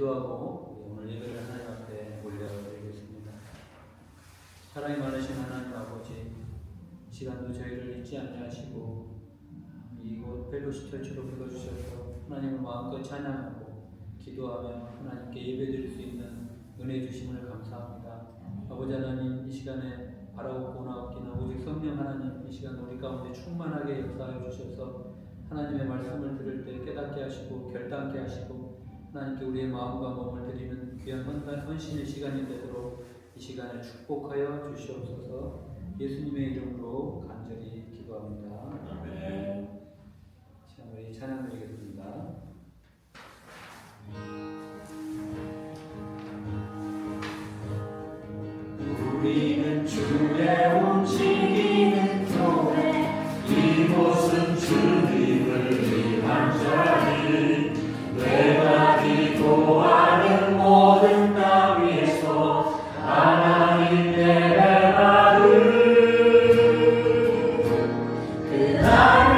기도하고 오늘 예배를 하나님 앞에 올려드리겠습니다. 사랑이 많으신 하나님 아버지, 시간도 저희를 잊지 아니하시고 이곳 펠로시 처치로 불러주셔서 하나님을 마음껏 찬양하고 기도하며 하나님께 예배드릴 수 있는 은혜 주심을 감사합니다. 아버지 하나님, 이 시간에 바라옵고나 없기나 오직 성령 하나님, 이 시간 우리 가운데 충만하게 역사하여 주셔서 하나님의 말씀을 들을 때 깨닫게 하시고 결단케 하시고 하나님께 우리의 마음과 몸을 드리는 귀한 헌신의 시간이 되도록 이 시간을 축복하여 주시옵소서. 예수님의 이름으로 간절히 기도합니다. 아멘. 자, 우리 찬양 드리겠습니다. 우리는 주의 움직이는 교회, 이곳은 주님을 위한 자리. 내가 기도하는 모든 땅 위에서 하나님 예배받을 그날을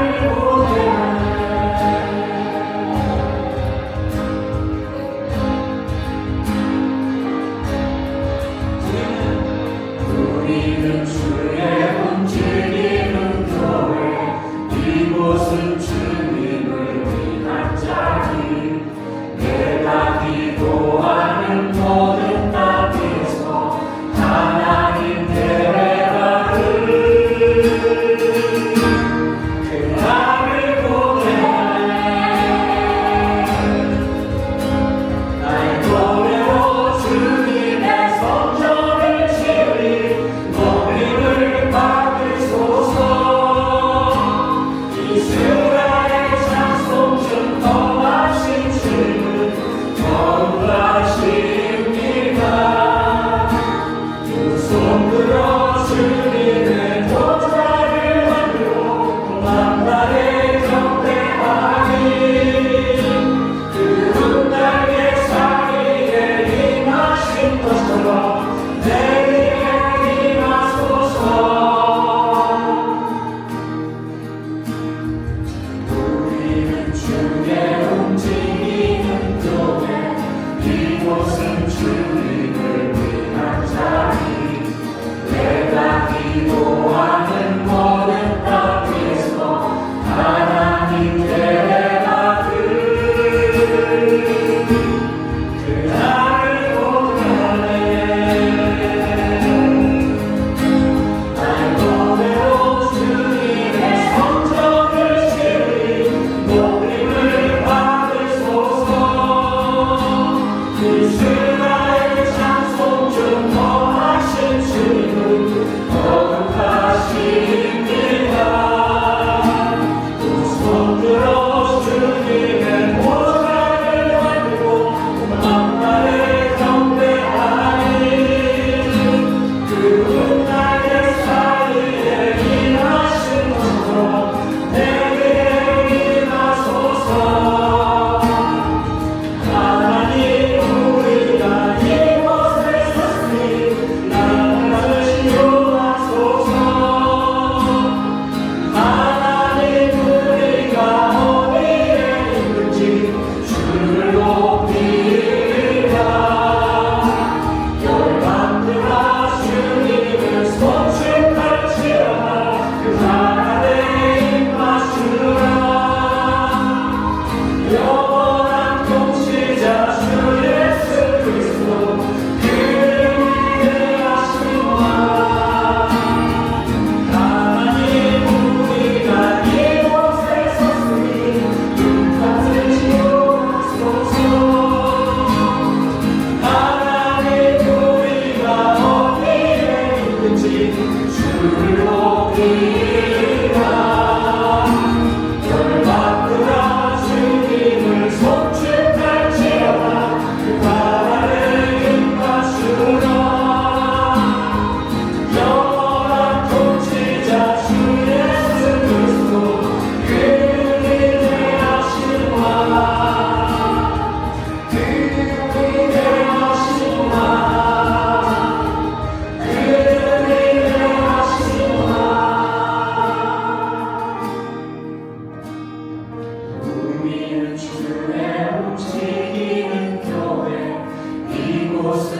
우리는 주의 움직이는 교회, 이곳은 주님을 위한 자리. 내가 기도하는 모든 땅에서 하나님 예배받을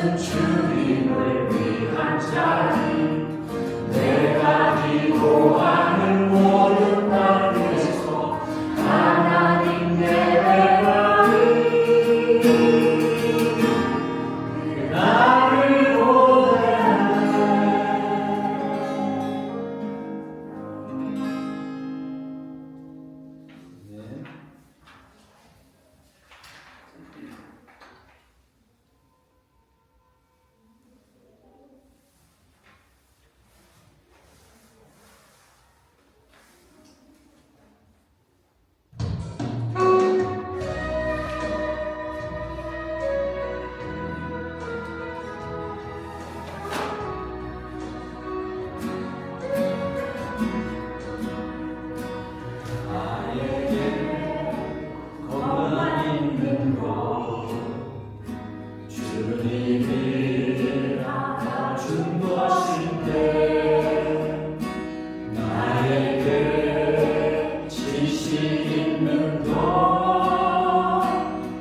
이곳은 주님을 위한 자리 내가 기도하는 모든 땅에서 하나님 예배하리 나를 보내네 네. 나에게 겁만 있는 것 주님이 알아준 것인데 나에게 지식 있는 것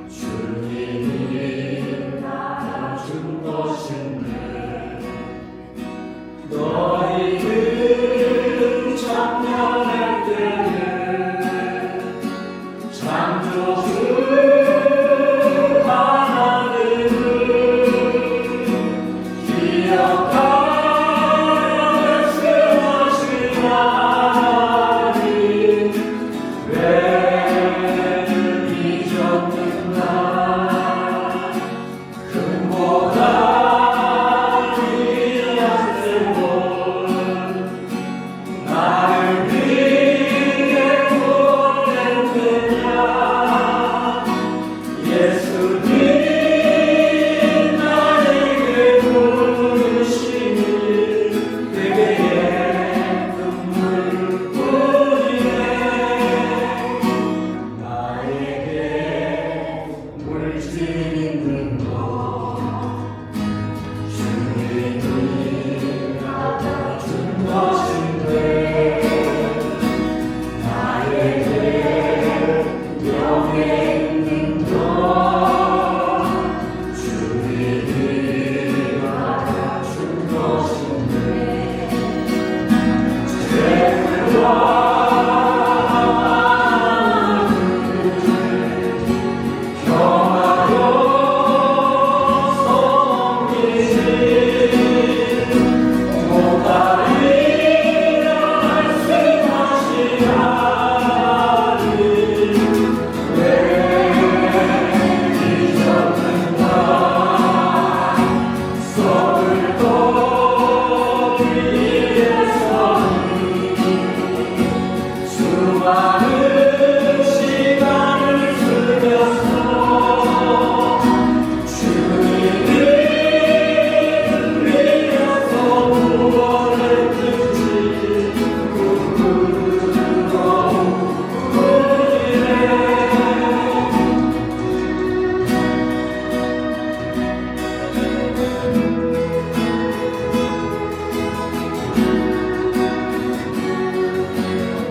주님이 알아준 것인데 너희들 청년할 때에 창조주 하나님을 기억하여 말씀하신 하나님 왜를 잊었는가 금보다 귀한 세월 나를 위해 보냈느냐 예수님 나에게 부르시니 그게의 눈물뿐이네 나에게 물질 있는 것 주님이 알아준 것인데 나에게 명예 있는 것 주님이 알아준 것인데 죄와 겸하여 섬기지 못하리라 말씀하신 하나님 왜 잊었는가 서글도 위에서는 수많은 시간을 쓰면서 주님을 위해서 무엇했든지 부끄러운 뿐이네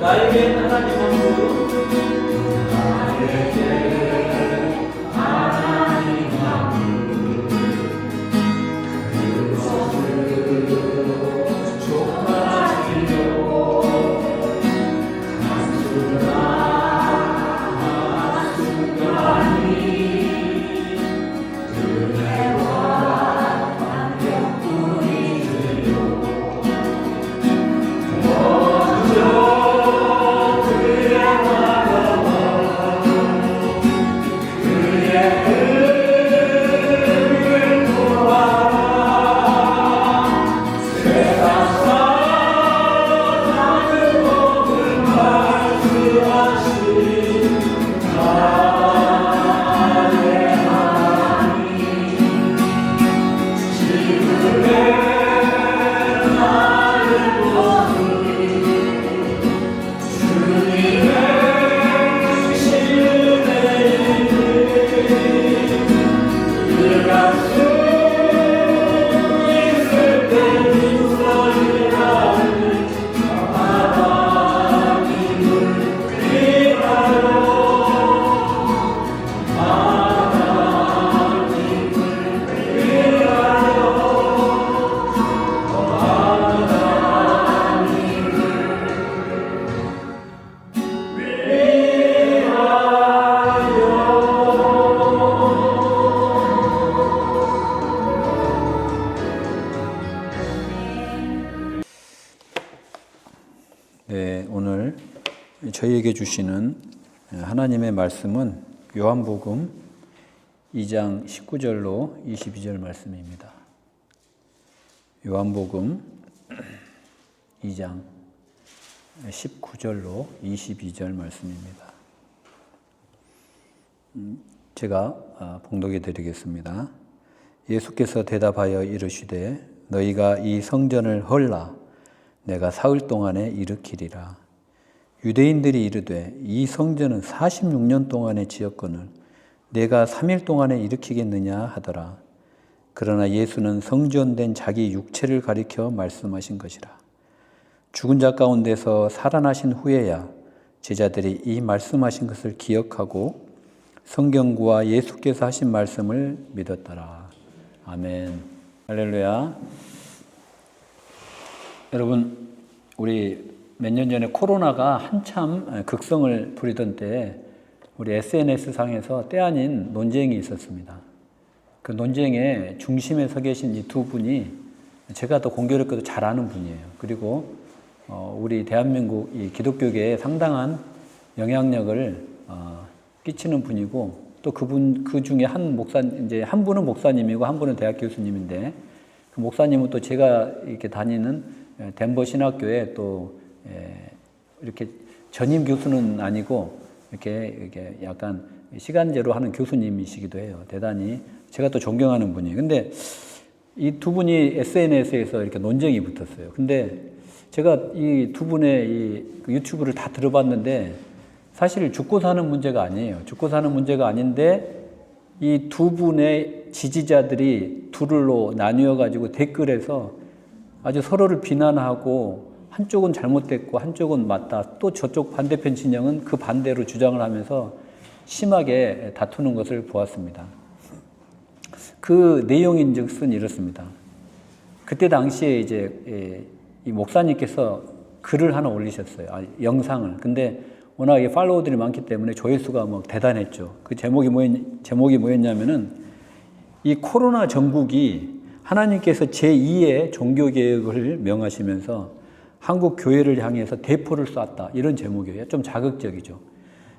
나에게 하나님 왕국 나에게 하나님 왕국 그것을 좁아지려 한순간이 은혜와 반격뿐이지요 먼저 그의 나라와 저희에게 주시는 하나님의 말씀은 요한복음 2장 19절로 22절 말씀입니다. 요한복음 2장 19절로 22절 말씀입니다. 제가 봉독해 드리겠습니다. 예수께서 대답하여 이르시되 너희가 이 성전을 헐라 내가 사흘 동안에 일으키리라. 유대인들이 이르되 이 성전은 46년 동안에 지었거늘 내가 3일 동안에 일으키겠느냐 하더라. 그러나 예수는 성전된 자기 육체를 가리켜 말씀하신 것이라. 죽은 자 가운데서 살아나신 후에야 제자들이 이 말씀하신 것을 기억하고 성경구와 예수께서 하신 말씀을 믿었더라. 아멘. 할렐루야. 여러분, 우리 몇 년 전에 코로나가 한참 극성을 부리던 때에 우리 SNS상에서 때 아닌 논쟁이 있었습니다. 그 논쟁의 중심에 서 계신 이 두 분이 제가 더 공교롭게도 잘 아는 분이에요. 그리고 우리 대한민국 이 기독교계에 상당한 영향력을 끼치는 분이고 또 그 중에 한 분은 목사님이고 한 분은 대학 교수님인데 그 목사님은 또 제가 이렇게 다니는 덴버 신학교에 또 이렇게 전임 교수는 아니고 이렇게 약간 시간제로 하는 교수님이시기도 해요. 대단히 제가 또 존경하는 분이에요. 근데 이 두 분이 SNS에서 이렇게 논쟁이 붙었어요. 근데 제가 이 두 분의 이 유튜브를 다 들어봤는데 사실 죽고 사는 문제가 아니에요. 죽고 사는 문제가 아닌데 이 두 분의 지지자들이 둘로 나뉘어 가지고 댓글에서 아주 서로를 비난하고 한쪽은 잘못됐고 한쪽은 맞다. 또 저쪽 반대편 진영은 그 반대로 주장을 하면서 심하게 다투는 것을 보았습니다. 그 내용인즉슨 이렇습니다. 그때 당시에 이제 이 목사님께서 글을 하나 올리셨어요. 영상을. 근데 워낙 팔로워들이 많기 때문에 조회수가 뭐 대단했죠. 그 제목이 뭐였냐면은 이 코로나 전국이 하나님께서 제2의 종교개혁을 명하시면서 한국 교회를 향해서 대포를 쐈다. 이런 제목이에요. 좀 자극적이죠.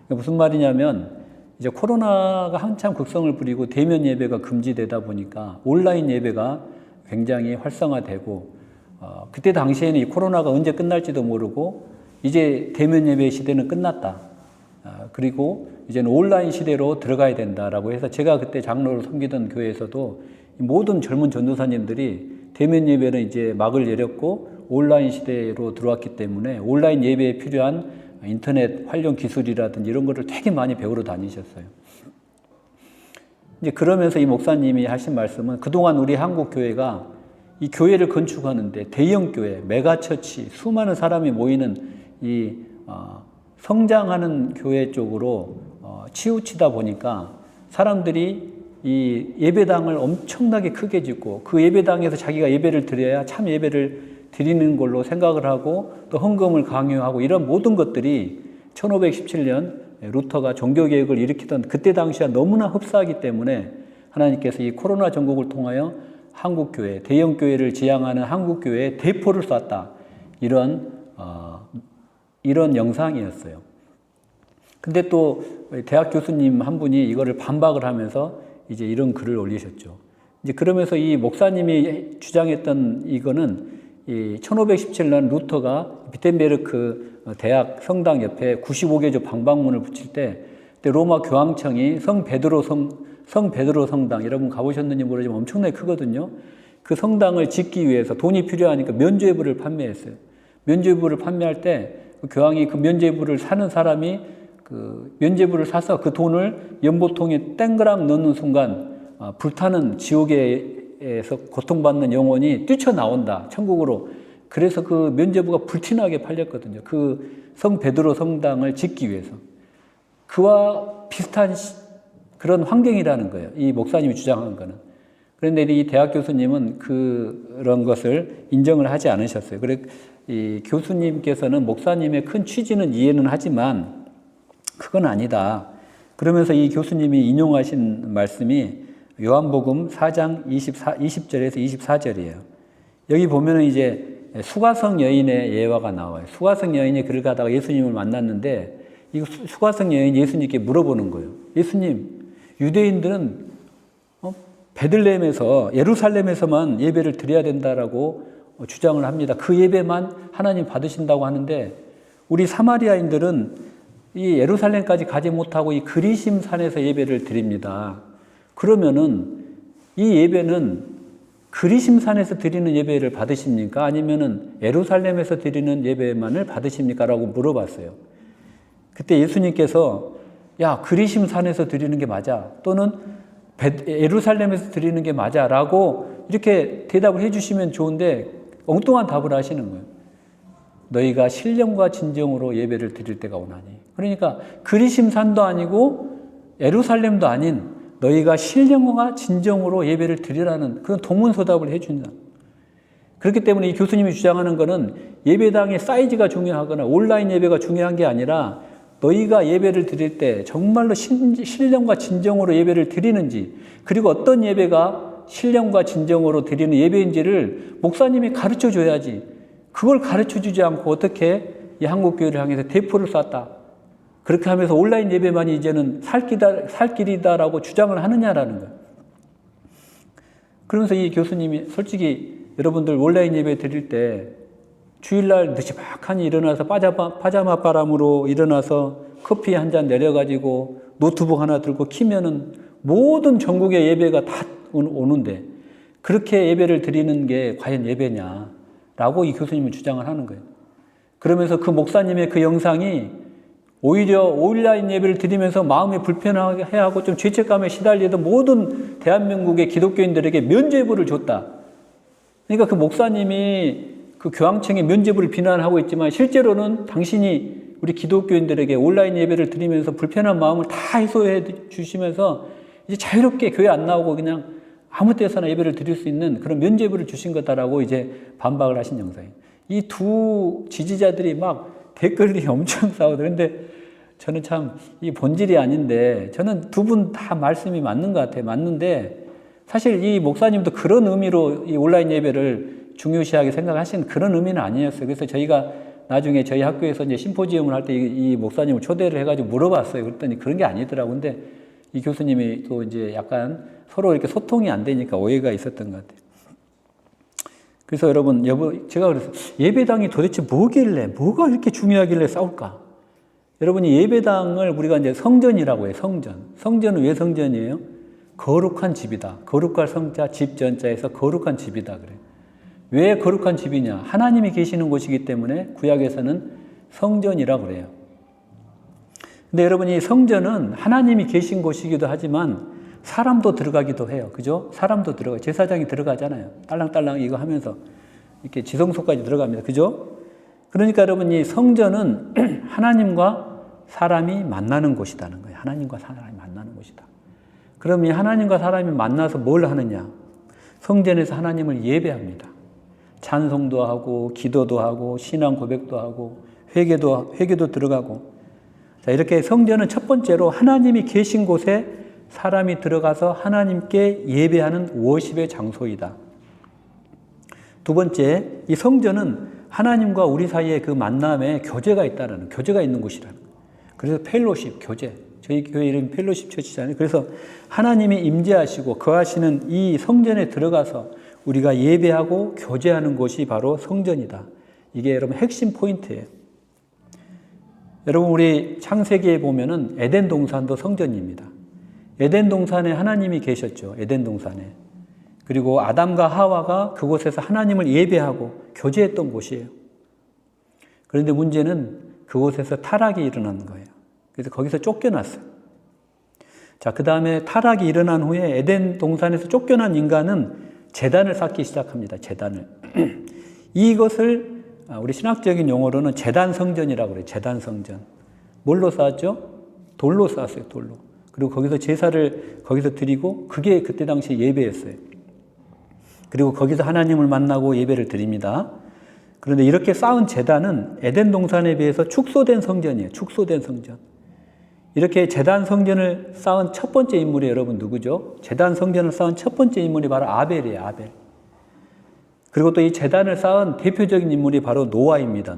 무슨 말이냐면 이제 코로나가 한참 극성을 부리고 대면 예배가 금지되다 보니까 온라인 예배가 굉장히 활성화되고 그때 당시에는 이 코로나가 언제 끝날지도 모르고 이제 대면 예배 시대는 끝났다. 그리고 이제는 온라인 시대로 들어가야 된다라고 해서 제가 그때 장로로 섬기던 교회에서도 모든 젊은 전도사님들이 대면 예배는 이제 막을 내렸고 온라인 시대로 들어왔기 때문에 온라인 예배에 필요한 인터넷 활용 기술이라든지 이런 거를 되게 많이 배우러 다니셨어요. 이제 그러면서 이 목사님이 하신 말씀은 그동안 우리 한국 교회가 이 교회를 건축하는데 대형 교회, 메가처치, 수많은 사람이 모이는 이 성장하는 교회 쪽으로 치우치다 보니까 사람들이 이 예배당을 엄청나게 크게 짓고 그 예배당에서 자기가 예배를 드려야 참 예배를 드리는 걸로 생각을 하고 또 헌금을 강요하고 이런 모든 것들이 1517년 루터가 종교개혁을 일으키던 그때 당시와 너무나 흡사하기 때문에 하나님께서 이 코로나 전국을 통하여 한국교회, 대형교회를 지향하는 한국교회에 대포를 쐈다. 이런 영상이었어요. 근데 또 대학 교수님 한 분이 이거를 반박을 하면서 이제 이런 글을 올리셨죠. 이제 그러면서 이 목사님이 주장했던 이거는 이 1517년 루터가 비텐베르크 대학 성당 옆에 95개조 방방문을 붙일 때 그때 로마 교황청이 성 베드로 성당 여러분 가보셨는지 모르지만 엄청나게 크거든요. 그 성당을 짓기 위해서 돈이 필요하니까 면죄부를 판매했어요. 면죄부를 판매할 때 그 교황이 그 면죄부를 사는 사람이 그 면죄부를 사서 그 돈을 연보통에 땡그랑 넣는 순간 불타는 지옥에서 고통받는 영혼이 뛰쳐나온다. 천국으로. 그래서 그 면죄부가 불티나게 팔렸거든요. 그 성 베드로 성당을 짓기 위해서. 그와 비슷한 그런 환경이라는 거예요. 이 목사님이 주장한 거는. 그런데 이 대학 교수님은 그런 것을 인정을 하지 않으셨어요. 그래 이 교수님께서는 목사님의 큰 취지는 이해는 하지만 그건 아니다. 그러면서 이 교수님이 인용하신 말씀이 요한복음 4장 20절에서 24절이에요. 여기 보면은 이제 수가성 여인의 예화가 나와요. 수가성 여인이 길을 가다가 예수님을 만났는데 이 수가성 여인이 예수님께 물어보는 거예요. 예수님, 유대인들은 베들레헴에서 예루살렘에서만 예배를 드려야 된다라고 주장을 합니다. 그 예배만 하나님 받으신다고 하는데 우리 사마리아인들은 이 예루살렘까지 가지 못하고 이 그리심 산에서 예배를 드립니다. 그러면은 이 예배는 그리심 산에서 드리는 예배를 받으십니까? 아니면은 예루살렘에서 드리는 예배만을 받으십니까? 라고 물어봤어요. 그때 예수님께서 야, 그리심 산에서 드리는 게 맞아. 또는 예루살렘에서 드리는 게 맞아. 라고 이렇게 대답을 해주시면 좋은데 엉뚱한 답을 하시는 거예요. 너희가 신령과 진정으로 예배를 드릴 때가 오나니. 그러니까 그리심 산도 아니고 예루살렘도 아닌 너희가 신령과 진정으로 예배를 드리라는 그런 동문서답을 해준다. 그렇기 때문에 이 교수님이 주장하는 것은 예배당의 사이즈가 중요하거나 온라인 예배가 중요한 게 아니라 너희가 예배를 드릴 때 정말로 신령과 진정으로 예배를 드리는지, 그리고 어떤 예배가 신령과 진정으로 드리는 예배인지를 목사님이 가르쳐 줘야지, 그걸 가르쳐 주지 않고 어떻게 이 한국교회를 향해서 대포를 쐈다, 그렇게 하면서 온라인 예배만이 이제는 살 길이다라고 주장을 하느냐라는 거예요. 그러면서 이 교수님이 솔직히 여러분들 온라인 예배 드릴 때 주일날 늦지막하니 일어나서 파자마 바람으로 일어나서 커피 한 잔 내려가지고 노트북 하나 들고 키면은 모든 전국의 예배가 다 오는데 그렇게 예배를 드리는 게 과연 예배냐라고 이 교수님은 주장을 하는 거예요. 그러면서 그 목사님의 그 영상이 오히려 온라인 예배를 드리면서 마음이 불편하게 하고 좀 죄책감에 시달리던 모든 대한민국의 기독교인들에게 면죄부를 줬다. 그러니까 그 목사님이 그 교황청의 면죄부를 비난하고 있지만 실제로는 당신이 우리 기독교인들에게 온라인 예배를 드리면서 불편한 마음을 다 해소해 주시면서 이제 자유롭게 교회 안 나오고 그냥 아무 때서나 예배를 드릴 수 있는 그런 면죄부를 주신 거다라고 이제 반박을 하신 영상이에요. 이 두 지지자들이 막 댓글이 엄청 싸우더라고요. 근데 저는 참 이 본질이 아닌데 저는 두 분 다 말씀이 맞는 것 같아요. 맞는데 사실 이 목사님도 그런 의미로 이 온라인 예배를 중요시하게 생각하시는 그런 의미는 아니었어요. 그래서 저희가 나중에 저희 학교에서 이제 심포지움을 할 때 이 목사님을 초대를 해가지고 물어봤어요. 그랬더니 그런 게 아니더라고요. 근데 이 교수님이 또 이제 약간 서로 이렇게 소통이 안 되니까 오해가 있었던 것 같아요. 그래서 여러분, 제가 그랬어요. 예배당이 도대체 뭐가 이렇게 중요하길래 싸울까? 여러분이 예배당을 우리가 이제 성전이라고 해요. 성전은 왜 성전이에요? 거룩한 집이다. 거룩할 성자, 집 전자에서 거룩한 집이다 그래요. 왜 거룩한 집이냐? 하나님이 계시는 곳이기 때문에 구약에서는 성전이라고 그래요. 근데 여러분, 이 성전은 하나님이 계신 곳이기도 하지만 사람도 들어가기도 해요. 그죠? 사람도 들어가요. 제사장이 들어가잖아요. 딸랑딸랑 이거 하면서 이렇게 지성소까지 들어갑니다. 그죠? 그러니까 여러분, 이 성전은 하나님과 사람이 만나는 곳이라는 거예요. 하나님과 사람이 만나는 곳이다. 그럼 이 하나님과 사람이 만나서 뭘 하느냐? 성전에서 하나님을 예배합니다. 찬송도 하고, 기도도 하고, 신앙 고백도 하고, 회개도 들어가고. 자, 이렇게 성전은 첫 번째로 하나님이 계신 곳에 사람이 들어가서 하나님께 예배하는 워십의 장소이다. 두 번째, 이 성전은 하나님과 우리 사이에 그 만남에 교제가 있는 곳이라는 거예요. 그래서 펠로십, 교제. 저희 교회 이름 펠로십 처치잖아요. 그래서 하나님이 임재하시고 거하시는 이 성전에 들어가서 우리가 예배하고 교제하는 곳이 바로 성전이다. 이게 여러분 핵심 포인트예요. 여러분, 우리 창세기에 보면은 에덴 동산도 성전입니다. 에덴 동산에 하나님이 계셨죠. 에덴 동산에. 그리고 아담과 하와가 그곳에서 하나님을 예배하고 교제했던 곳이에요. 그런데 문제는 그곳에서 타락이 일어난 거예요. 그래서 거기서 쫓겨났어요. 자, 그 다음에 타락이 일어난 후에 에덴 동산에서 쫓겨난 인간은 제단을 쌓기 시작합니다. 제단을. 이것을 우리 신학적인 용어로는 제단 성전이라고 그래요. 제단 성전. 뭘로 쌓았죠? 돌로 쌓았어요. 돌로. 그리고 거기서 제사를 거기서 드리고 그게 그때 당시 예배였어요. 그리고 거기서 하나님을 만나고 예배를 드립니다. 그런데 이렇게 쌓은 제단은 에덴 동산에 비해서 축소된 성전이에요. 축소된 성전. 이렇게 제단 성전을 쌓은 첫 번째 인물이 여러분 누구죠? 제단 성전을 쌓은 첫 번째 인물이 바로 아벨이에요. 아벨. 그리고 또 이 제단을 쌓은 대표적인 인물이 바로 노아입니다.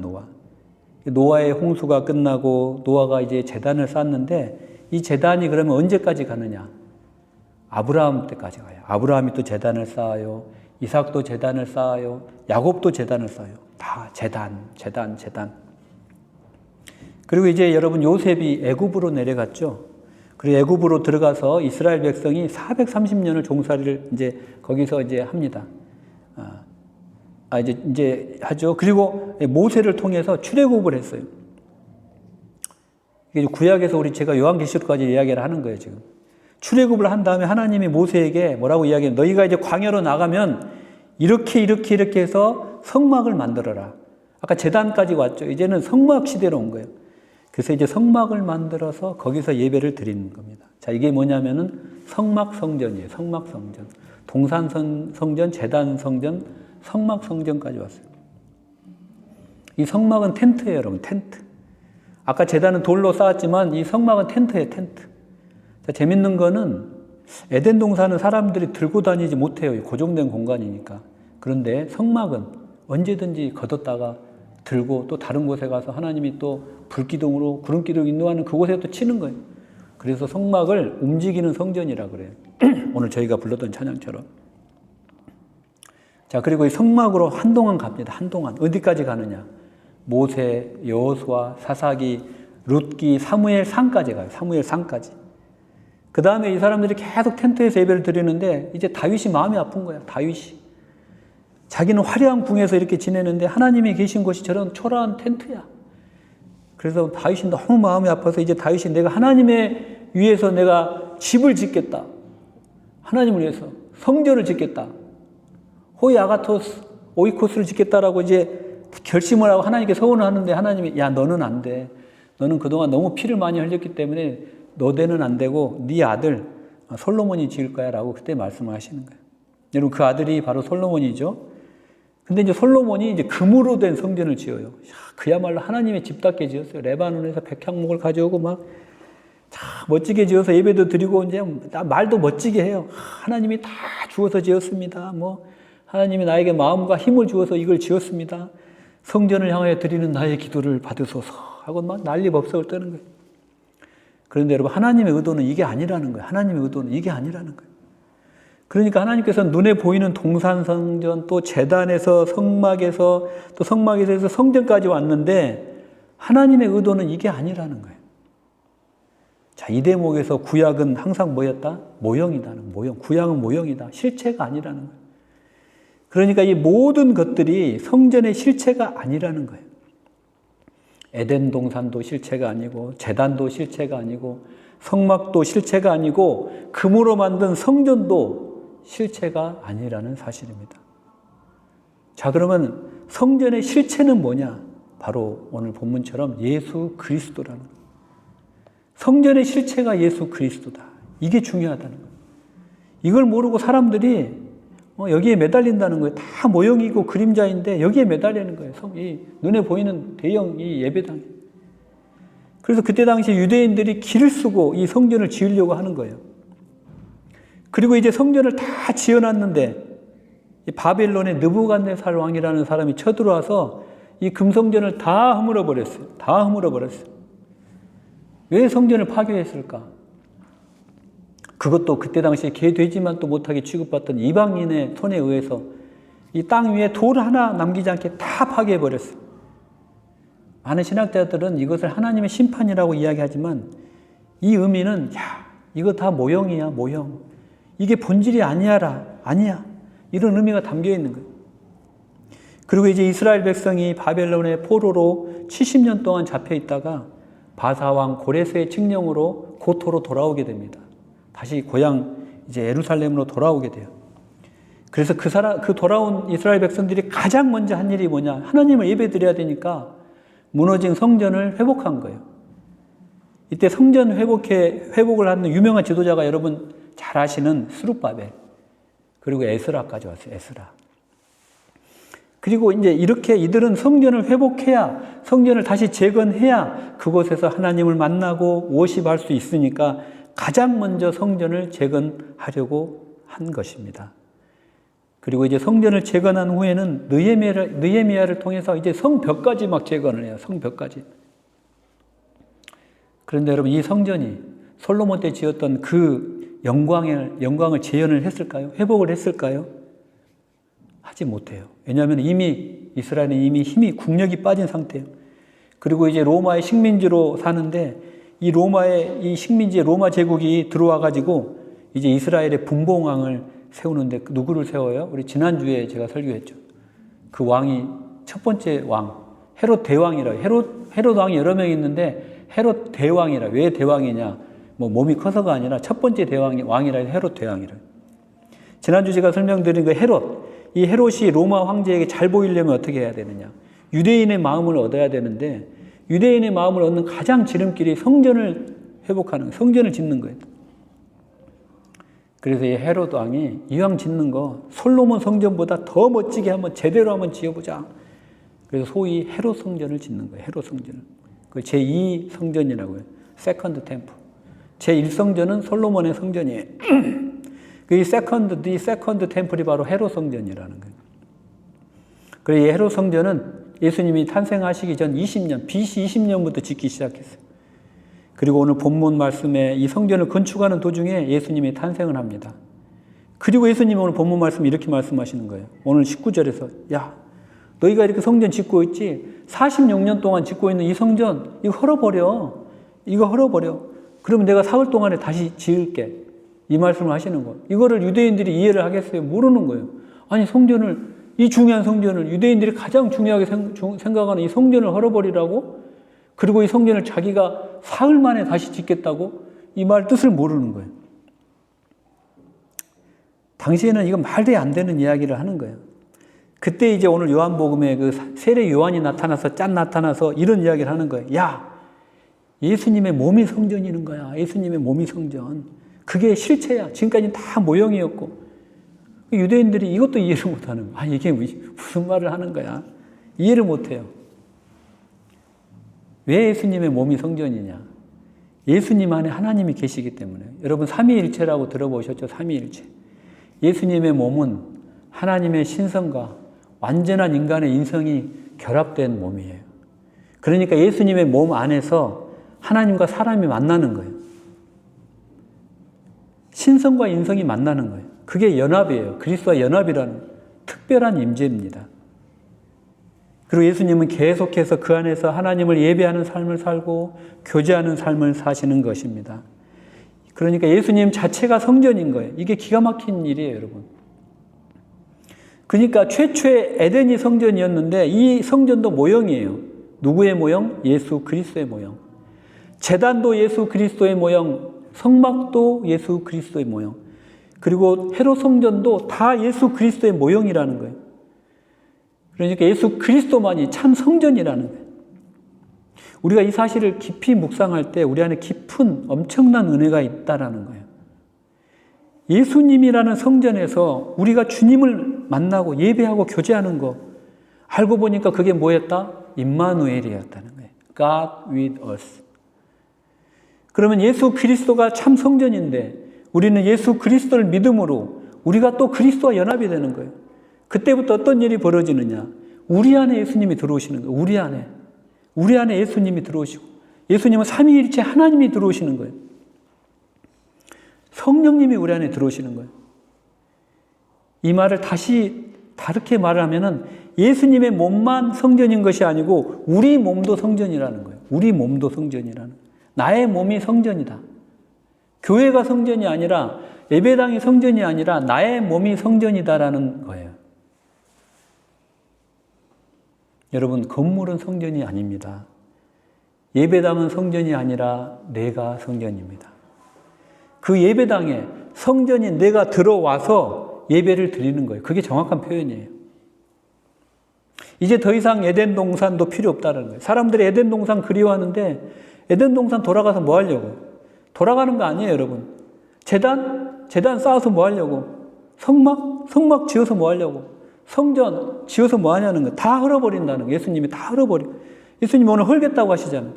노아의 홍수가 끝나고 노아가 이제 제단을 쌓았는데 이 제단이 그러면 언제까지 가느냐? 아브라함 때까지 가요. 아브라함이 또 제단을 쌓아요. 이삭도 제단을 쌓아요. 야곱도 제단을 쌓아요. 다 제단. 그리고 이제 여러분 요셉이 애굽으로 내려갔죠. 그리고 애굽으로 들어가서 이스라엘 백성이 430년을 종살이를 이제 거기서 이제 합니다. 이제 하죠. 그리고 모세를 통해서 출애굽을 했어요. 이게 구약에서 제가 요한계시록까지 이야기를 하는 거예요, 지금. 출애굽을 한 다음에 하나님이 모세에게 뭐라고 이야기해요? 너희가 이제 광야로 나가면 이렇게 해서 성막을 만들어라. 아까 제단까지 왔죠. 이제는 성막 시대로 온 거예요. 그래서 이제 성막을 만들어서 거기서 예배를 드리는 겁니다. 자, 이게 뭐냐면은 성막 성전이에요. 성막 성전. 동산 성전, 제단 성전, 성막 성전까지 왔어요. 이 성막은 텐트예요, 여러분. 텐트. 아까 제단은 돌로 쌓았지만 이 성막은 텐트예요, 텐트. 자, 재밌는 거는 에덴 동산은 사람들이 들고 다니지 못해요. 고정된 공간이니까. 그런데 성막은 언제든지 걷었다가 들고 또 다른 곳에 가서 하나님이 또 불기둥으로 구름기둥 인도하는 그곳에 또 치는 거예요. 그래서 성막을 움직이는 성전이라 그래요. 오늘 저희가 불렀던 찬양처럼. 자, 그리고 이 성막으로 한동안 갑니다. 한동안. 어디까지 가느냐? 모세, 여호수아, 사사기, 룻기, 사무엘상까지 가요. 사무엘상까지. 그 다음에 이 사람들이 계속 텐트에서 예배를 드리는데 이제 다윗이 마음이 아픈 거야. 다윗이. 자기는 화려한 궁에서 이렇게 지내는데 하나님이 계신 곳이 저런 초라한 텐트야. 그래서 다윗이 너무 마음이 아파서 이제 다윗이 내가 하나님의 위해서 내가 집을 짓겠다. 하나님을 위해서 성전을 짓겠다. 호이 아가토스 오이코스를 짓겠다라고 이제 결심을 하고 하나님께 서원을 하는데 하나님이 야 너는 안 돼. 너는 그동안 너무 피를 많이 흘렸기 때문에 너대는 안 되고 네 아들 솔로몬이 지을 거야 라고 그때 말씀을 하시는 거예요. 여러분 그 아들이 바로 솔로몬이죠. 근데 이제 솔로몬이 이제 금으로 된 성전을 지어요. 그야말로 하나님의 집답게 지었어요. 레바논에서 백향목을 가져오고 막 멋지게 지어서 예배도 드리고 이제 말도 멋지게 해요. 하나님이 다 주어서 지었습니다. 뭐 하나님이 나에게 마음과 힘을 주어서 이걸 지었습니다. 성전을 향하여 드리는 나의 기도를 받으소서 하고 막 난리법석을 떠는 거예요. 그런데 여러분 하나님의 의도는 이게 아니라는 거예요. 하나님의 의도는 이게 아니라는 거예요. 그러니까 하나님께서 눈에 보이는 동산 성전 또 제단에서 성막에서 또 성막에서 성전까지 왔는데 하나님의 의도는 이게 아니라는 거예요. 자, 이 대목에서 구약은 항상 뭐였다? 모형이다는 모형. 구약은 모형이다. 실체가 아니라는 거예요. 그러니까 이 모든 것들이 성전의 실체가 아니라는 거예요. 에덴 동산도 실체가 아니고 제단도 실체가 아니고 성막도 실체가 아니고 금으로 만든 성전도 실체가 아니라는 사실입니다. 자, 그러면 성전의 실체는 뭐냐? 바로 오늘 본문처럼 예수 그리스도라는 거예요. 성전의 실체가 예수 그리스도다. 이게 중요하다는 거예요. 이걸 모르고 사람들이 여기에 매달린다는 거예요. 다 모형이고 그림자인데 여기에 매달리는 거예요. 이 눈에 보이는 대형 이 예배당. 그래서 그때 당시 유대인들이 길을 쓰고 이 성전을 지으려고 하는 거예요. 그리고 이제 성전을 다 지어놨는데 이 바벨론의 느부갓네살 왕이라는 사람이 쳐들어와서 이 금성전을 다 허물어 버렸어요. 다 허물어 버렸어요. 왜 성전을 파괴했을까? 그것도 그때 당시에 개돼지만 또 못하게 취급받던 이방인의 손에 의해서 이 땅 위에 돌 하나 남기지 않게 다 파괴해버렸어요. 많은 신학자들은 이것을 하나님의 심판이라고 이야기하지만 이 의미는 이거 다 모형이야, 모형. 이게 본질이 아니야. 이런 의미가 담겨 있는 거예요. 그리고 이제 이스라엘 백성이 바벨론의 포로로 70년 동안 잡혀 있다가 바사왕 고레스의 칙령으로 고토로 돌아오게 됩니다. 다시 고향 이제 예루살렘으로 돌아오게 돼요. 그래서 그 돌아온 이스라엘 백성들이 가장 먼저 한 일이 뭐냐? 하나님을 예배드려야 되니까 무너진 성전을 회복한 거예요. 이때 성전 회복을 하는 유명한 지도자가 여러분 잘 아시는 스룹바벨 그리고 에스라까지 왔어요. 에스라. 그리고 이제 이렇게 이들은 성전을 회복해야 성전을 다시 재건해야 그곳에서 하나님을 만나고 워십할 수 있으니까 가장 먼저 성전을 재건하려고 한 것입니다. 그리고 이제 성전을 재건한 후에는 느헤미야를 통해서 이제 성벽까지 막 재건을 해요. 성벽까지. 그런데 여러분, 이 성전이 솔로몬 때 지었던 그 영광을 재현을 했을까요? 회복을 했을까요? 하지 못해요. 왜냐하면 이스라엘은 이미 힘이 국력이 빠진 상태예요. 그리고 이제 로마의 식민지로 사는데 이 식민지의 로마 제국이 들어와 가지고 이제 이스라엘의 분봉왕을 세우는데 누구를 세워요? 우리 지난주에 제가 설교했죠. 그 왕이 첫 번째 왕, 헤롯 대왕이라. 헤롯 왕이 여러 명 있는데 헤롯 대왕이라. 왜 대왕이냐? 뭐 몸이 커서가 아니라 첫 번째 왕이라 해서 헤롯 대왕이라. 지난주 제가 설명드린 그 이 헤롯이 로마 황제에게 잘 보이려면 어떻게 해야 되느냐? 유대인의 마음을 얻어야 되는데 유대인의 마음을 얻는 가장 지름길이 성전을 회복하는, 성전을 짓는 거예요. 그래서 이 헤롯 왕이 이왕 짓는 거 솔로몬 성전보다 더 멋지게 제대로 한번 지어보자. 그래서 소위 헤롯 성전을 짓는 거예요. 헤롯 성전을. 그 제2 성전이라고요. 세컨드 템플. 제1성전은 솔로몬의 성전이에요. 이 세컨드 템플이 바로 헤롯 성전이라는 거예요. 그래서 이 헤롯 성전은 예수님이 탄생하시기 전 BC 20년부터 짓기 시작했어요. 그리고 오늘 본문 말씀에 이 성전을 건축하는 도중에 예수님이 탄생을 합니다. 그리고 예수님이 오늘 본문 말씀 이렇게 말씀하시는 거예요. 오늘 19절에서 야, 너희가 이렇게 성전 짓고 있지 46년 동안 짓고 있는 이 성전 이거 헐어버려. 그러면 내가 사흘 동안에 다시 지을게. 이 말씀을 하시는 거예요. 이거를 유대인들이 이해를 하겠어요? 모르는 거예요. 아니 이 중요한 성전을 유대인들이 가장 중요하게 생각하는 이 성전을 헐어버리라고? 그리고 이 성전을 자기가 사흘 만에 다시 짓겠다고? 이 말 뜻을 모르는 거예요. 당시에는 이건 말도 안 되는 이야기를 하는 거예요. 그때 이제 오늘 요한복음에 그 세례 요한이 나타나서 이런 이야기를 하는 거예요. 야, 예수님의 몸이 성전이는 거야. 예수님의 몸이 성전. 그게 실체야. 지금까지는 다 모형이었고. 유대인들이 이것도 이해를 못하는 거야. 이게 무슨 말을 하는 거야. 이해를 못해요. 왜 예수님의 몸이 성전이냐. 예수님 안에 하나님이 계시기 때문에. 여러분 삼위일체라고 들어보셨죠? 삼위일체. 예수님의 몸은 하나님의 신성과 완전한 인간의 인성이 결합된 몸이에요. 그러니까 예수님의 몸 안에서 하나님과 사람이 만나는 거예요. 신성과 인성이 만나는 거예요. 그게 연합이에요. 그리스도와 연합이라는 특별한 임재입니다. 그리고 예수님은 계속해서 그 안에서 하나님을 예배하는 삶을 살고 교제하는 삶을 사시는 것입니다. 그러니까 예수님 자체가 성전인 거예요. 이게 기가 막힌 일이에요, 여러분. 그러니까 최초의 에덴이 성전이었는데 이 성전도 모형이에요. 누구의 모형? 예수 그리스도의 모형. 제단도 예수 그리스도의 모형, 성막도 예수 그리스도의 모형, 그리고 헤롯 성전도 다 예수 그리스도의 모형이라는 거예요. 그러니까 예수 그리스도만이 참 성전이라는 거예요. 우리가 이 사실을 깊이 묵상할 때 우리 안에 깊은 엄청난 은혜가 있다라는 거예요. 예수님이라는 성전에서 우리가 주님을 만나고 예배하고 교제하는 거 알고 보니까 그게 뭐였다? 임마누엘이었다는 거예요. God with us. 그러면 예수 그리스도가 참 성전인데 우리는 예수 그리스도를 믿음으로 우리가 또 그리스도와 연합이 되는 거예요. 그때부터 어떤 일이 벌어지느냐. 우리 안에 예수님이 들어오시는 거예요. 우리 안에 예수님이 들어오시고 예수님은 삼위일체 하나님이 들어오시는 거예요. 성령님이 우리 안에 들어오시는 거예요. 이 말을 다시 다르게 말하면은 예수님의 몸만 성전인 것이 아니고 우리 몸도 성전이라는 거예요. 우리 몸도 성전이라는 거예요. 나의 몸이 성전이다. 교회가 성전이 아니라 예배당이 성전이 아니라 나의 몸이 성전이다라는 거예요. 여러분, 건물은 성전이 아닙니다. 예배당은 성전이 아니라 내가 성전입니다. 그 예배당에 성전인 내가 들어와서 예배를 드리는 거예요. 그게 정확한 표현이에요. 이제 더 이상 에덴 동산도 필요 없다는 거예요. 사람들이 에덴 동산 그리워하는데 에덴 동산 돌아가서 뭐 하려고? 돌아가는 거 아니에요, 여러분. 제단 쌓아서 뭐 하려고? 성막 지어서 뭐 하려고? 성전 지어서 뭐 하냐는 거. 다 헐어버린다는 거. 예수님이 다 헐어버려. 예수님이 오늘 헐겠다고 하시잖아요.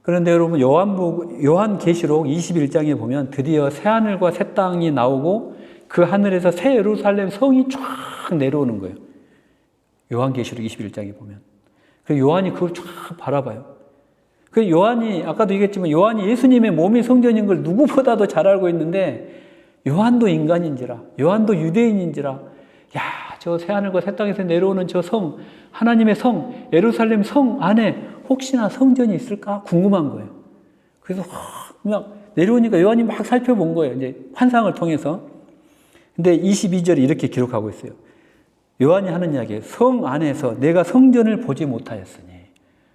그런데 여러분 요한계시록 21장에 보면 드디어 새하늘과 새 땅이 나오고 그 하늘에서 새 예루살렘 성이 쫙 내려오는 거예요. 요한계시록 21장에 보면. 그 요한이 그걸 쫙 바라봐요. 그 요한이, 아까도 얘기했지만 요한이 예수님의 몸이 성전인 걸 누구보다도 잘 알고 있는데, 요한도 인간인지라, 요한도 유대인인지라, 야, 저 새하늘과 새 땅에서 내려오는 저 성, 하나님의 성, 예루살렘 성 안에 혹시나 성전이 있을까 궁금한 거예요. 그래서 그냥 내려오니까 요한이 막 살펴본 거예요. 이제 환상을 통해서. 근데 22절에 이렇게 기록하고 있어요. 요한이 하는 이야기예요. 성 안에서 내가 성전을 보지 못하였으니.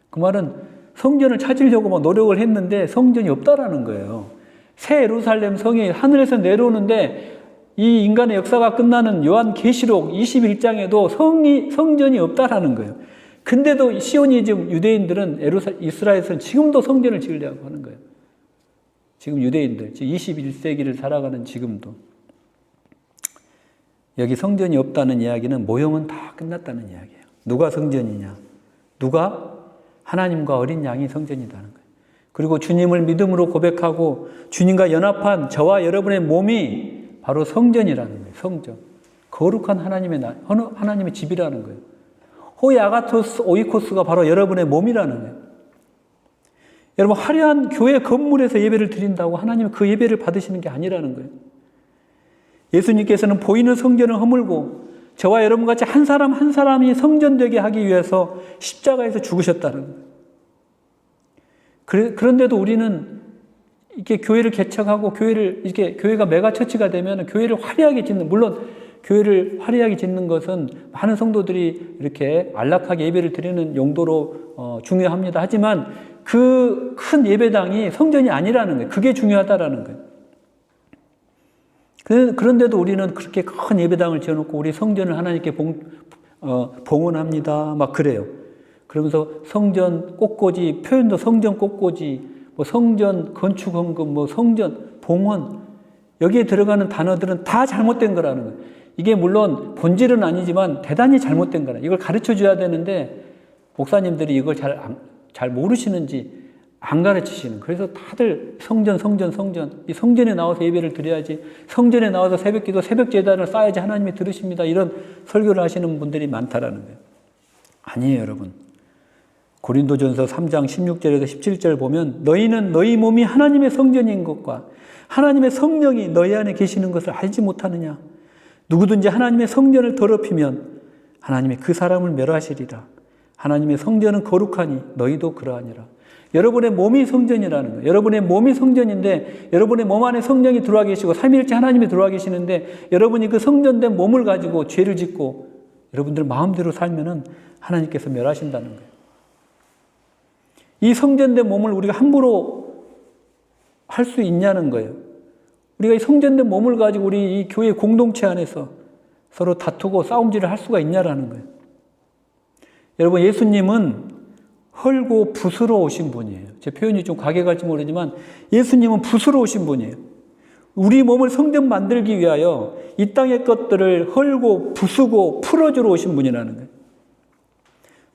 그 말은 성전을 찾으려고 막 노력을 했는데 성전이 없다라는 거예요. 새 예루살렘 성이 하늘에서 내려오는데 이 인간의 역사가 끝나는 요한계시록 21장에도 성전이 없다라는 거예요. 근데도 시오니즘 유대인들은 이스라엘에서는 지금도 성전을 지으려고 하는 거예요. 지금 유대인들, 21세기를 살아가는 지금도. 여기 성전이 없다는 이야기는 모형은 다 끝났다는 이야기예요. 누가 성전이냐? 누가? 하나님과 어린 양이 성전이라는 거예요. 그리고 주님을 믿음으로 고백하고 주님과 연합한 저와 여러분의 몸이 바로 성전이라는 거예요. 성전. 거룩한 하나님의 집이라는 거예요. 호이아가토스 오이코스가 바로 여러분의 몸이라는 거예요. 여러분, 화려한 교회 건물에서 예배를 드린다고 하나님은 그 예배를 받으시는 게 아니라는 거예요. 예수님께서는 보이는 성전을 허물고 저와 여러분같이 한 사람 한 사람이 성전되게 하기 위해서 십자가에서 죽으셨다는 거예요. 그런데도 우리는 이렇게 교회를 개척하고 교회가 메가처치가 되면 교회를 화려하게 짓는, 물론 교회를 화려하게 짓는 것은 많은 성도들이 이렇게 안락하게 예배를 드리는 용도로 중요합니다. 하지만 그 큰 예배당이 성전이 아니라는 거예요. 그게 중요하다라는 거예요. 그런데도 우리는 그렇게 큰 예배당을 지어놓고 우리 성전을 하나님께 봉헌합니다. 막 그래요. 그러면서 성전 꽃꽂이, 표현도 성전 꽃꽂이, 뭐 성전 건축헌금, 뭐 성전 봉헌, 여기에 들어가는 단어들은 다 잘못된 거라는 거예요. 이게 물론 본질은 아니지만 대단히 잘못된 거라. 이걸 가르쳐 줘야 되는데 목사님들이 이걸 잘 모르시는지 안 가르치시는. 그래서 다들 성전. 이 성전에 나와서 예배를 드려야지. 성전에 나와서 새벽기도, 새벽제단을 쌓아야지 하나님이 들으십니다. 이런 설교를 하시는 분들이 많다라는 거예요. 아니에요, 여러분. 고린도전서 3장 16절에서 17절 보면 너희는 너희 몸이 하나님의 성전인 것과 하나님의 성령이 너희 안에 계시는 것을 알지 못하느냐. 누구든지 하나님의 성전을 더럽히면 하나님이 그 사람을 멸하시리라. 하나님의 성전은 거룩하니 너희도 그러하니라. 여러분의 몸이 성전이라는 거예요. 여러분의 몸이 성전인데 여러분의 몸 안에 성령이 들어와 계시고 삼위일체 하나님이 들어와 계시는데 여러분이 그 성전된 몸을 가지고 죄를 짓고 여러분들 마음대로 살면은 하나님께서 멸하신다는 거예요. 이 성전된 몸을 우리가 함부로 할 수 있냐는 거예요. 우리가 이 성전된 몸을 가지고 우리 이 교회 공동체 안에서 서로 다투고 싸움질을 할 수가 있냐라는 거예요. 여러분, 예수님은 헐고 붓으로 오신 분이에요. 제 표현이 좀 과격할지 모르지만 예수님은 붓으로 오신 분이에요. 우리 몸을 성전 만들기 위하여 이 땅의 것들을 헐고 부수고 풀어주러 오신 분이라는 거예요.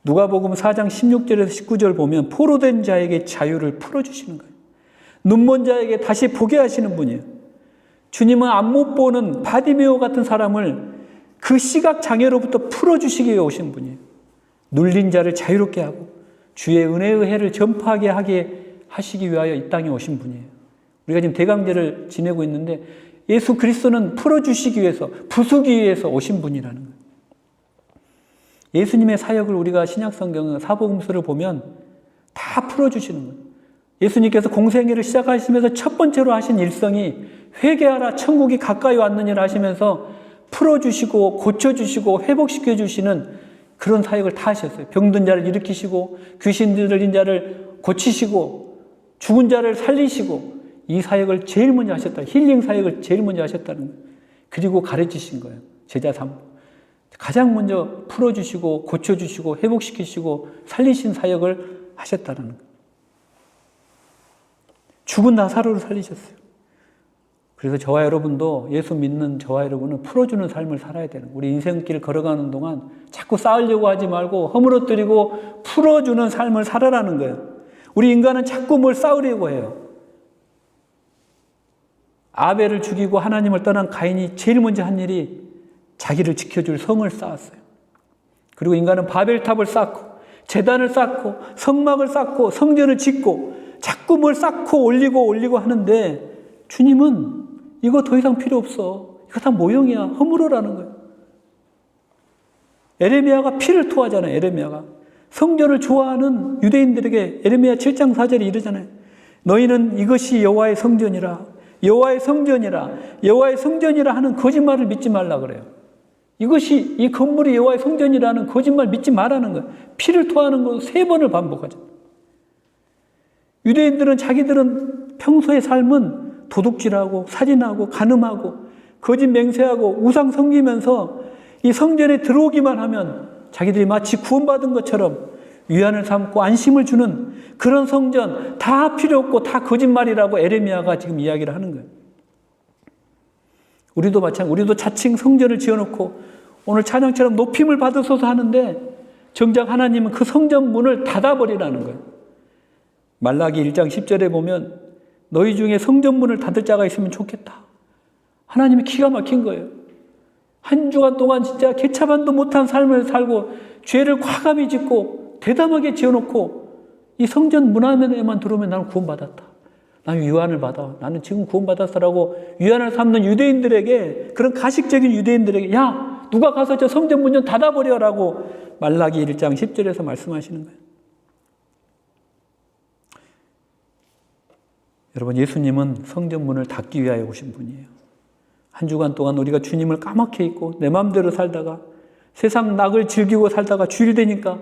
누가복음 4장 16절에서 19절 보면 포로된 자에게 자유를 풀어주시는 거예요. 눈먼 자에게 다시 보게 하시는 분이에요. 주님은 안 못 보는 바디메오 같은 사람을 그 시각 장애로부터 풀어주시기 위해 오신 분이에요. 눌린 자를 자유롭게 하고 주의 은혜의 해를 전파하게 하게 하시기 위하여 이 땅에 오신 분이에요. 우리가 지금 대강제를 지내고 있는데 예수 그리스도는 풀어주시기 위해서, 부수기 위해서 오신 분이라는 거예요. 예수님의 사역을 우리가 신약성경 사복음서를 보면 다 풀어주시는 거예요. 예수님께서 공생애를 시작하시면서 첫 번째로 하신 일성이 회개하라 천국이 가까이 왔느니라 하시면서 풀어주시고 고쳐주시고 회복시켜주시는 그런 사역을 다 하셨어요. 병든 자를 일으키시고 귀신 들린 자를 고치시고 죽은 자를 살리시고 이 사역을 제일 먼저 하셨다. 힐링 사역을 제일 먼저 하셨다는 거예요. 그리고 가르치신 거예요. 제자 삼고. 가장 먼저 풀어주시고 고쳐주시고 회복시키시고 살리신 사역을 하셨다는 거예요. 죽은 나사로를 살리셨어요. 그래서 저와 여러분도 예수 믿는 저와 여러분은 풀어주는 삶을 살아야 되는 거예요. 우리 인생길 걸어가는 동안 자꾸 쌓으려고 하지 말고 허물어뜨리고 풀어주는 삶을 살아라는 거예요. 우리 인간은 자꾸 뭘 쌓으려고 해요. 아벨을 죽이고 하나님을 떠난 가인이 제일 먼저 한 일이 자기를 지켜줄 성을 쌓았어요. 그리고 인간은 바벨탑을 쌓고 제단을 쌓고 성막을 쌓고 성전을 짓고 자꾸 뭘 쌓고 올리고 하는데 주님은 이거 더 이상 필요 없어. 이거 다 모형이야. 허물어라는 거예요. 에레미야가 피를 토하잖아요. 에레미야가. 성전을 좋아하는 유대인들에게 에레미야 7장 4절에 이르잖아요. 너희는 이것이 여호와의 성전이라. 여호와의 성전이라. 여호와의 성전이라 하는 거짓말을 믿지 말라 그래요. 이것이 이 건물이 여호와의 성전이라는 거짓말 믿지 말라는 거예요. 피를 토하는 거 3번을 반복하죠. 유대인들은 자기들은 평소의 삶은 도둑질하고 살인하고 간음하고 거짓 맹세하고 우상 섬기면서 이 성전에 들어오기만 하면 자기들이 마치 구원받은 것처럼 위안을 삼고 안심을 주는 그런 성전 다 필요 없고 다 거짓말이라고 에레미야가 지금 이야기를 하는 거예요. 우리도 마찬가지, 우리도 자칭 성전을 지어놓고 오늘 찬양처럼 높임을 받으소서 하는데 정작 하나님은 그 성전 문을 닫아버리라는 거예요. 말라기 1장 10절에 보면 너희 중에 성전 문을 닫을 자가 있으면 좋겠다. 하나님이 기가 막힌 거예요. 한 주간 동안 진짜 개차반도 못한 삶을 살고 죄를 과감히 짓고 대담하게 지어놓고 이 성전 문 안에만 들어오면 나는 구원받았다. 나는 위안을 받아. 나는 지금 구원받았어라고 위안을 삼는 유대인들에게, 그런 가식적인 유대인들에게 야, 누가 가서 저 성전 문 좀 닫아버려라고 말라기 1장 10절에서 말씀하시는 거예요. 여러분, 예수님은 성전 문을 닫기 위하여 오신 분이에요. 한 주간 동안 우리가 주님을 까맣게 잊고 내 마음대로 살다가 세상 낙을 즐기고 살다가 주일 되니까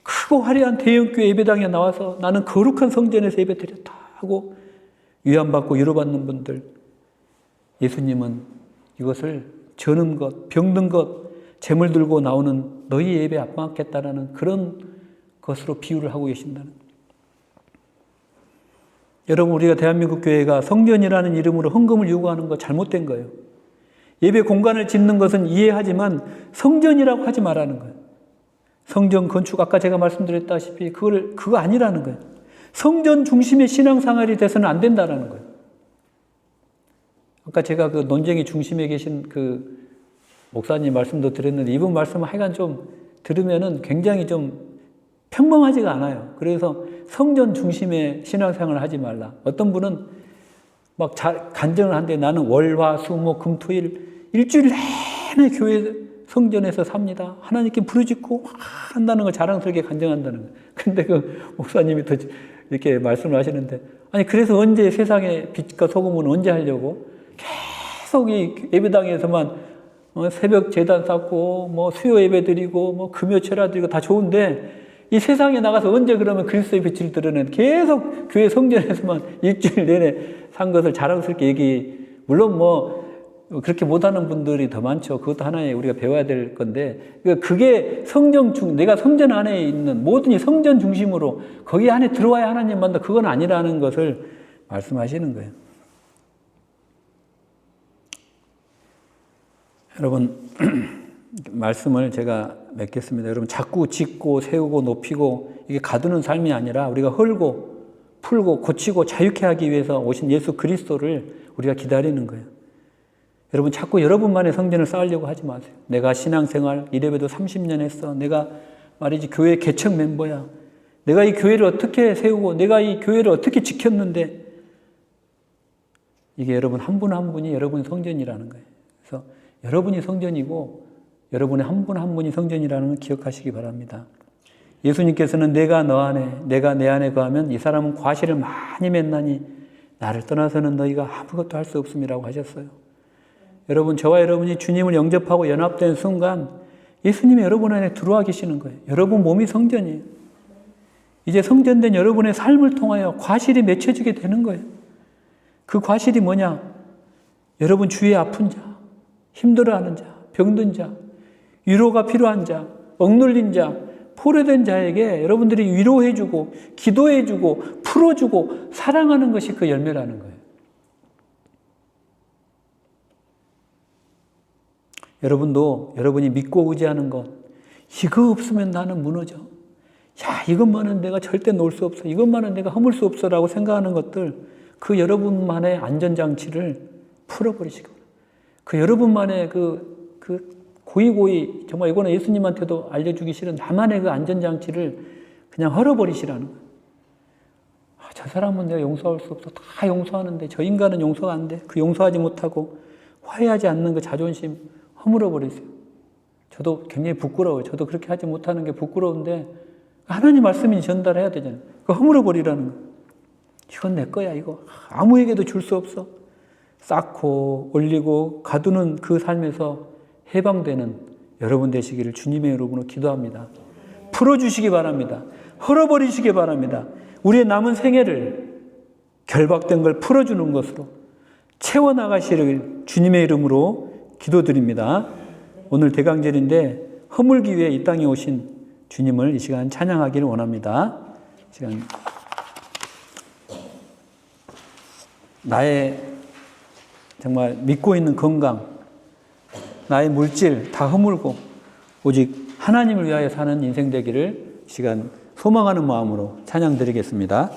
크고 화려한 대형교회 예배당에 나와서 나는 거룩한 성전에서 예배 드렸다 하고 위안받고 위로받는 분들, 예수님은 이것을 저는 것, 병든 것, 재물 들고 나오는 너희 예배 안 받겠다라는 그런 것으로 비유를 하고 계신다는. 여러분, 우리가 대한민국 교회가 성전이라는 이름으로 헌금을 요구하는 거 잘못된 거예요. 예배 공간을 짓는 것은 이해하지만 성전이라고 하지 말라는 거예요. 성전 건축, 아까 제가 말씀드렸다시피 그거 아니라는 거예요. 성전 중심의 신앙생활이 돼서는 안 된다는 거예요. 아까 제가 그 논쟁의 중심에 계신 그 목사님 말씀도 드렸는데 이분 말씀은 하여간 좀 들으면은 굉장히 좀 평범하지가 않아요. 그래서 성전 중심의 신앙생활을 하지 말라. 어떤 분은 막 간증을 하는데 나는 월, 화, 수, 목, 금, 토일 일주일 내내 교회 성전에서 삽니다. 하나님께 부르짖고 한다는 걸 자랑스럽게 간증한다는 거예요. 근데 그 목사님이 더 이렇게 말씀을 하시는데, 아니 그래서 언제 세상에 빛과 소금은 언제 하려고 계속 이 예배당에서만 새벽 제단 쌓고 뭐 수요 예배 드리고 뭐 금요 철야 드리고 다 좋은데 이 세상에 나가서 언제 그러면 그리스도의 빛을 드러낸 계속 교회 성전에서만 일주일 내내 산 것을 자랑스럽게 물론 뭐 그렇게 못하는 분들이 더 많죠. 그것도 하나의 우리가 배워야 될 건데, 그게 내가 성전 안에 있는 모든 이 성전 중심으로 거기 안에 들어와야 하나님 만다. 그건 아니라는 것을 말씀하시는 거예요. 여러분, 말씀을 제가 맺겠습니다. 여러분, 자꾸 짓고 세우고 높이고 이게 가두는 삶이 아니라 우리가 헐고 풀고 고치고 자유케 하기 위해서 오신 예수 그리스도를 우리가 기다리는 거예요. 여러분, 자꾸 여러분만의 성전을 쌓으려고 하지 마세요. 내가 신앙생활 이래봬도 30년 했어. 내가 말이지 교회 개척 멤버야. 내가 이 교회를 어떻게 세우고 내가 이 교회를 어떻게 지켰는데, 이게 여러분 한 분 한 분이 여러분의 성전이라는 거예요. 그래서 여러분이 성전이고 여러분의 한 분 한 분이 성전이라는 걸 기억하시기 바랍니다. 예수님께서는 내가 너 안에, 내가 내 안에 거하면 이 사람은 과실을 많이 맺나니 나를 떠나서는 너희가 아무것도 할 수 없음이라고 하셨어요. 여러분, 저와 여러분이 주님을 영접하고 연합된 순간 예수님이 여러분 안에 들어와 계시는 거예요. 여러분 몸이 성전이에요. 이제 성전된 여러분의 삶을 통하여 과실이 맺혀지게 되는 거예요. 그 과실이 뭐냐? 여러분 주위에 아픈 자, 힘들어하는 자, 병든 자, 위로가 필요한 자, 억눌린 자, 포로된 자에게 여러분들이 위로해주고 기도해주고 풀어주고 사랑하는 것이 그 열매라는 거예요. 여러분도 여러분이 믿고 의지하는 것, 이거 없으면 나는 무너져. 야, 이것만은 내가 절대 놓을 수 없어. 이것만은 내가 허물 수 없어라고 생각하는 것들, 그 여러분만의 안전장치를 풀어버리시기 바랍니다. 그 여러분만의 그 고이고이 정말 이거는 예수님한테도 알려주기 싫은 나만의 그 안전장치를 그냥 헐어버리시라는 거예요. 저 사람은 내가 용서할 수 없어. 다 용서하는데 저 인간은 용서가 안 돼. 그 용서하지 못하고 화해하지 않는 그 자존심 허물어버리세요. 저도 굉장히 부끄러워요. 저도 그렇게 하지 못하는 게 부끄러운데 하나님 말씀이 전달해야 되잖아요. 그거 허물어버리라는 거예요. 이건 내 거야 이거. 아무에게도 줄 수 없어. 쌓고 올리고 가두는 그 삶에서 해방되는 여러분 되시기를 주님의 이름으로 기도합니다. 풀어주시기 바랍니다. 헐어버리시기 바랍니다. 우리의 남은 생애를 결박된 걸 풀어주는 것으로 채워나가시를 주님의 이름으로 기도드립니다. 오늘 대강절인데 허물기 위해 이 땅에 오신 주님을 이 시간 찬양하기를 원합니다. 이 시간 나의 정말 믿고 있는 건강, 나의 물질 다 허물고 오직 하나님을 위하여 사는 인생 되기를 이 시간 소망하는 마음으로 찬양 드리겠습니다.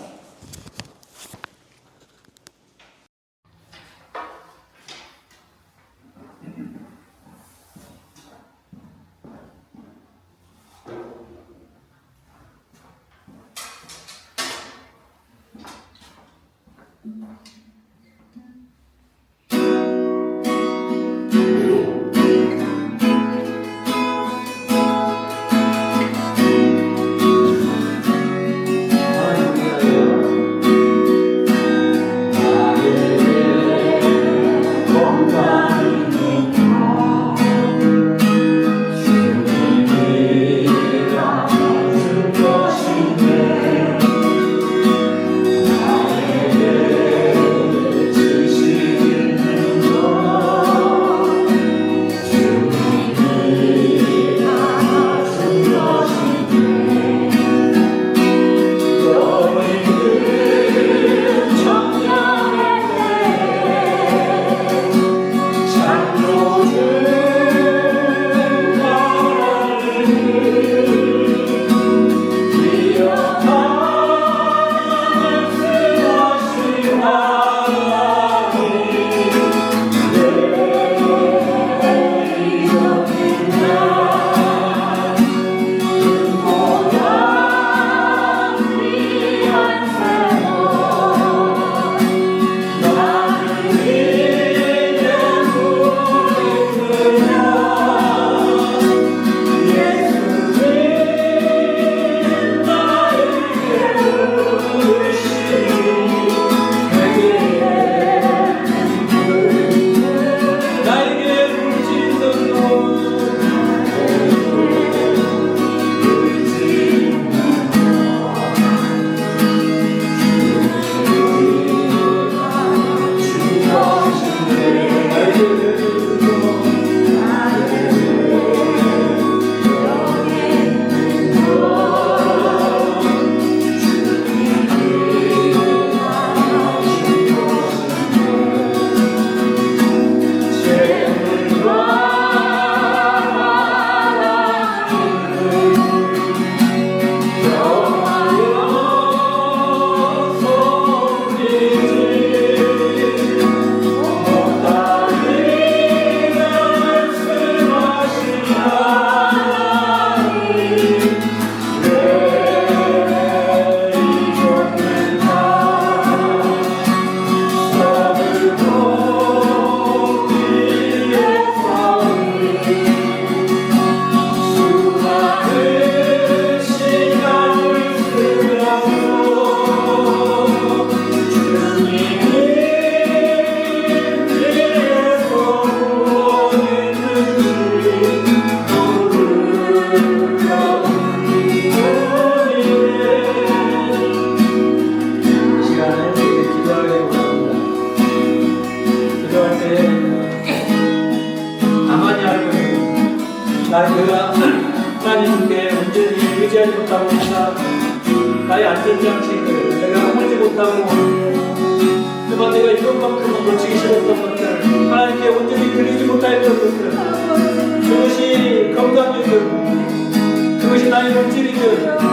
내가 하나님께 온전히 의지하지 못하고 있다. 나의 안전장치를 내가 하지 못하고 그만 내가 이것만큼은 놓치기 싫었던 것들, 하나님께 온전히 드리지 못하였던 것들, 그것이 건강이든 그것이 나의 물질이든